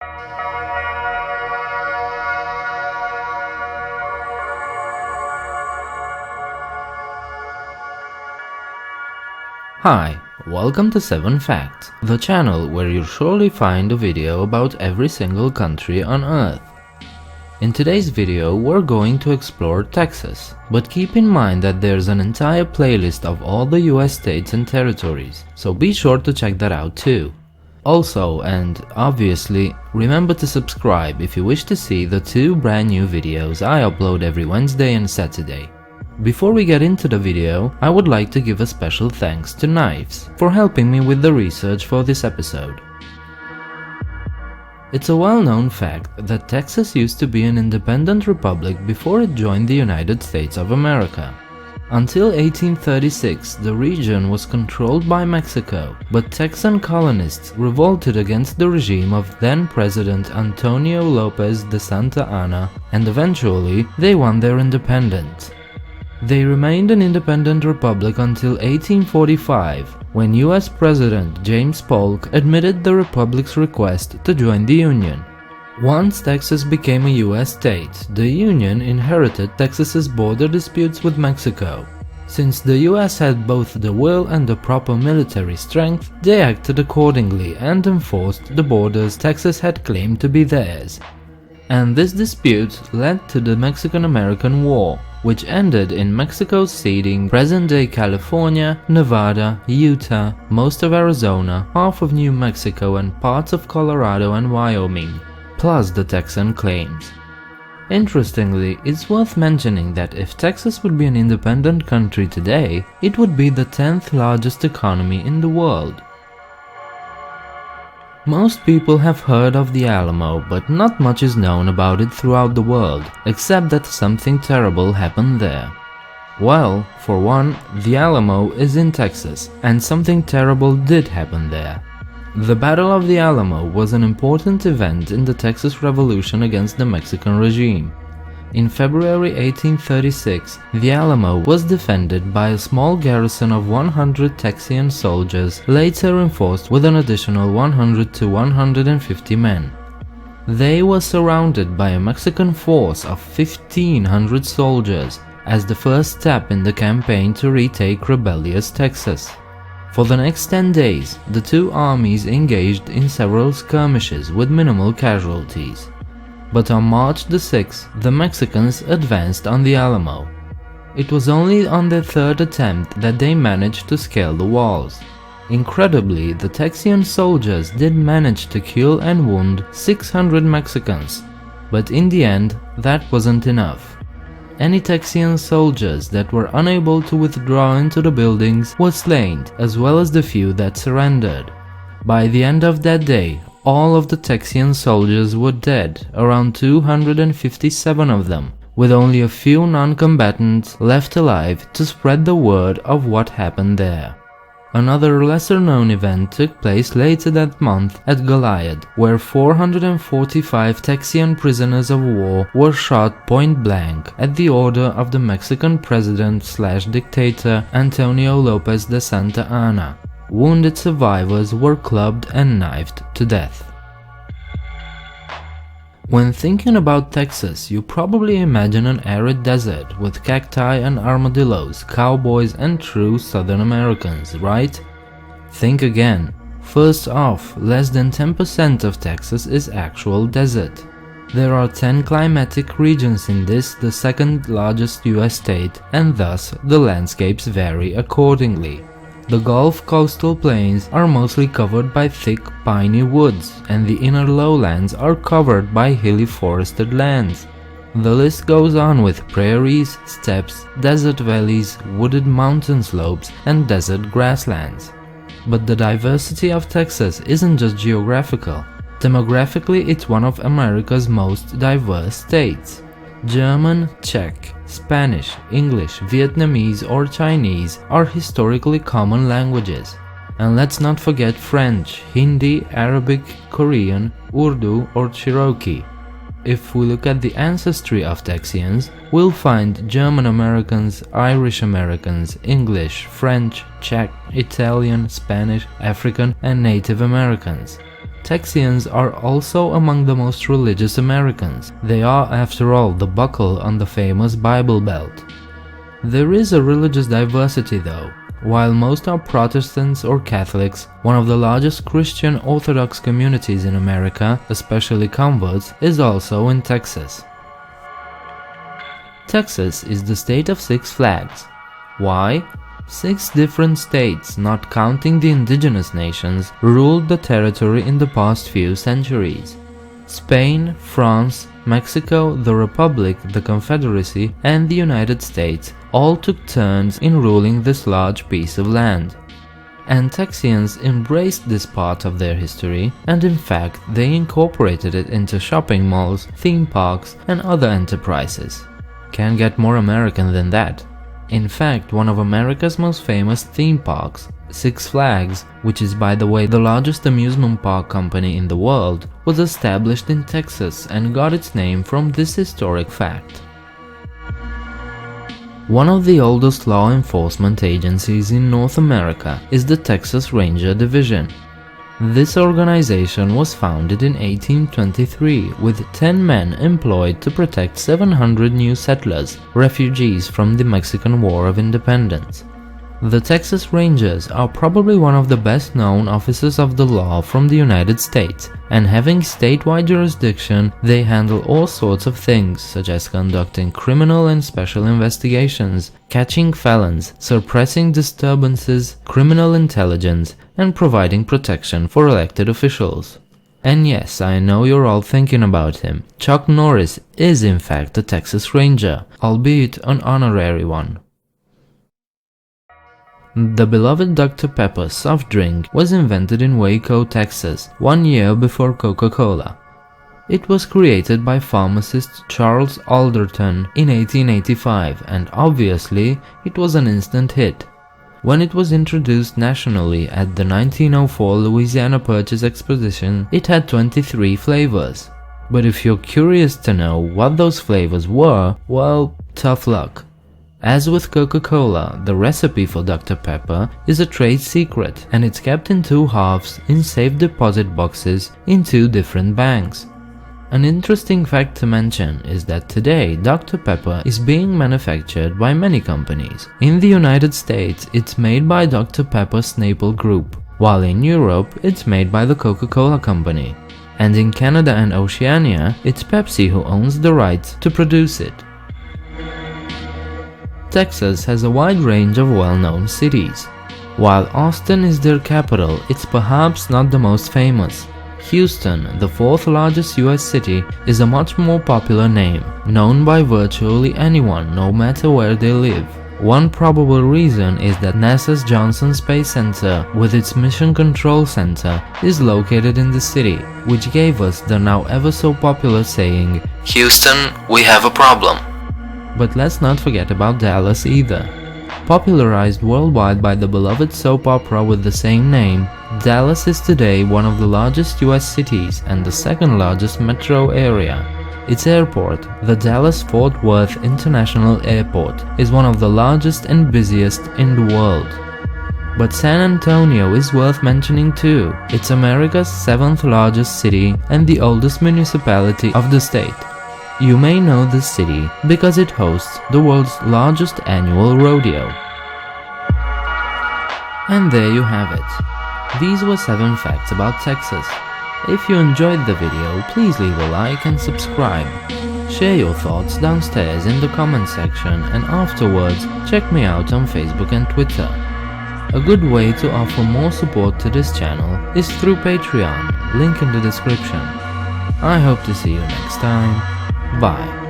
Hi, welcome to 7 Facts, the channel where you'll surely find a video about every single country on Earth. In today's video, we're going to explore Texas, but keep in mind that there's an entire playlist of all the US states and territories, so be sure to check that out too. Also, and obviously, remember to subscribe if you wish to see the 2 brand new videos I upload every Wednesday and Saturday. Before we get into the video, I would like to give a special thanks to Knives for helping me with the research for this episode. It's a well-known fact that Texas used to be an independent republic before it joined the United States of America. Until 1836, the region was controlled by Mexico, but Texan colonists revolted against the regime of then-President Antonio Lopez de Santa Anna, and eventually they won their independence. They remained an independent republic until 1845, when US President James Polk admitted the republic's request to join the Union. Once Texas became a US state, the Union inherited Texas's border disputes with Mexico. Since the US had both the will and the proper military strength, they acted accordingly and enforced the borders Texas had claimed to be theirs. And this dispute led to the Mexican-American War, which ended in Mexico ceding present-day California, Nevada, Utah, most of Arizona, half of New Mexico and parts of Colorado and Wyoming, plus the Texan claims. Interestingly, it's worth mentioning that if Texas would be an independent country today, it would be the 10th largest economy in the world. Most people have heard of the Alamo, but not much is known about it throughout the world, except that something terrible happened there. Well, for one, the Alamo is in Texas, and something terrible did happen there. The Battle of the Alamo was an important event in the Texas Revolution against the Mexican regime. In February 1836, the Alamo was defended by a small garrison of 100 Texan soldiers, later reinforced with an additional 100 to 150 men. They were surrounded by a Mexican force of 1,500 soldiers, as the first step in the campaign to retake rebellious Texas. For the next 10 days, the two armies engaged in several skirmishes with minimal casualties. But on March the 6th, the Mexicans advanced on the Alamo. It was only on their third attempt that they managed to scale the walls. Incredibly, the Texian soldiers did manage to kill and wound 600 Mexicans, but in the end, that wasn't enough. Any Texian soldiers that were unable to withdraw into the buildings were slain, as well as the few that surrendered. By the end of that day, all of the Texian soldiers were dead, around 257 of them, with only a few non-combatants left alive to spread the word of what happened there. Another lesser-known event took place later that month at Goliad, where 445 Texian prisoners of war were shot point-blank at the order of the Mexican president/dictator Antonio Lopez de Santa Anna. Wounded survivors were clubbed and knifed to death. When thinking about Texas, you probably imagine an arid desert with cacti and armadillos, cowboys and true Southern Americans, right? Think again. First off, less than 10% of Texas is actual desert. There are 10 climatic regions in this, the second largest US state, and thus the landscapes vary accordingly. The Gulf coastal plains are mostly covered by thick piney woods, and the inner lowlands are covered by hilly forested lands. The list goes on with prairies, steppes, desert valleys, wooded mountain slopes, and desert grasslands. But the diversity of Texas isn't just geographical. Demographically, it's one of America's most diverse states. German, Czech, Spanish, English, Vietnamese or Chinese are historically common languages. And let's not forget French, Hindi, Arabic, Korean, Urdu or Cherokee. If we look at the ancestry of Texians, we'll find German Americans, Irish Americans, English, French, Czech, Italian, Spanish, African and Native Americans. Texans are also among the most religious Americans. They are, after all, the buckle on the famous Bible Belt. There is a religious diversity though. While most are Protestants or Catholics, one of the largest Christian Orthodox communities in America, especially converts, is also in Texas. Texas is the state of 6 flags. Why? 6 different states, not counting the indigenous nations, ruled the territory in the past few centuries. Spain, France, Mexico, the Republic, the Confederacy, and the United States all took turns in ruling this large piece of land. And Texans embraced this part of their history, and in fact they incorporated it into shopping malls, theme parks, and other enterprises. Can't get more American than that. In fact, one of America's most famous theme parks, Six Flags, which is by the way the largest amusement park company in the world, was established in Texas and got its name from this historic fact. One of the oldest law enforcement agencies in North America is the Texas Ranger Division. This organization was founded in 1823 with 10 men employed to protect 700 new settlers, refugees from the Mexican War of Independence. The Texas Rangers are probably one of the best known officers of the law from the United States, and having statewide jurisdiction, they handle all sorts of things such as conducting criminal and special investigations, catching felons, suppressing disturbances, criminal intelligence, and providing protection for elected officials. And yes, I know you're all thinking about him. Chuck Norris is in fact a Texas Ranger, albeit an honorary one. The beloved Dr. Pepper soft drink was invented in Waco, Texas, 1 year before Coca-Cola. It was created by pharmacist Charles Alderton in 1885, and obviously it was an instant hit. When it was introduced nationally at the 1904 Louisiana Purchase Exposition, it had 23 flavors. But if you're curious to know what those flavors were, well, tough luck. As with Coca-Cola, the recipe for Dr. Pepper is a trade secret, and it's kept in 2 halves in safe deposit boxes in 2 different banks. An interesting fact to mention is that today Dr. Pepper is being manufactured by many companies. In the United States, it's made by Dr. Pepper Snapple Group, while in Europe, it's made by the Coca-Cola Company. And in Canada and Oceania, it's Pepsi who owns the rights to produce it. Texas has a wide range of well-known cities. While Austin is their capital, it's perhaps not the most famous. Houston, the 4th largest US city, is a much more popular name, known by virtually anyone no matter where they live. One probable reason is that NASA's Johnson Space Center, with its Mission Control Center, is located in the city, which gave us the now ever so popular saying, "Houston, we have a problem." But let's not forget about Dallas either. Popularized worldwide by the beloved soap opera with the same name, Dallas is today one of the largest US cities and the 2nd largest metro area. Its airport, the Dallas-Fort Worth International Airport, is one of the largest and busiest in the world. But San Antonio is worth mentioning too. It's America's 7th largest city and the oldest municipality of the state. You may know this city because it hosts the world's largest annual rodeo. And there you have it. These were 7 facts about Texas. If you enjoyed the video, please leave a like and subscribe. Share your thoughts downstairs in the comment section, and afterwards check me out on Facebook and Twitter. A good way to offer more support to this channel is through Patreon, link in the description. I hope to see you next time. Bye.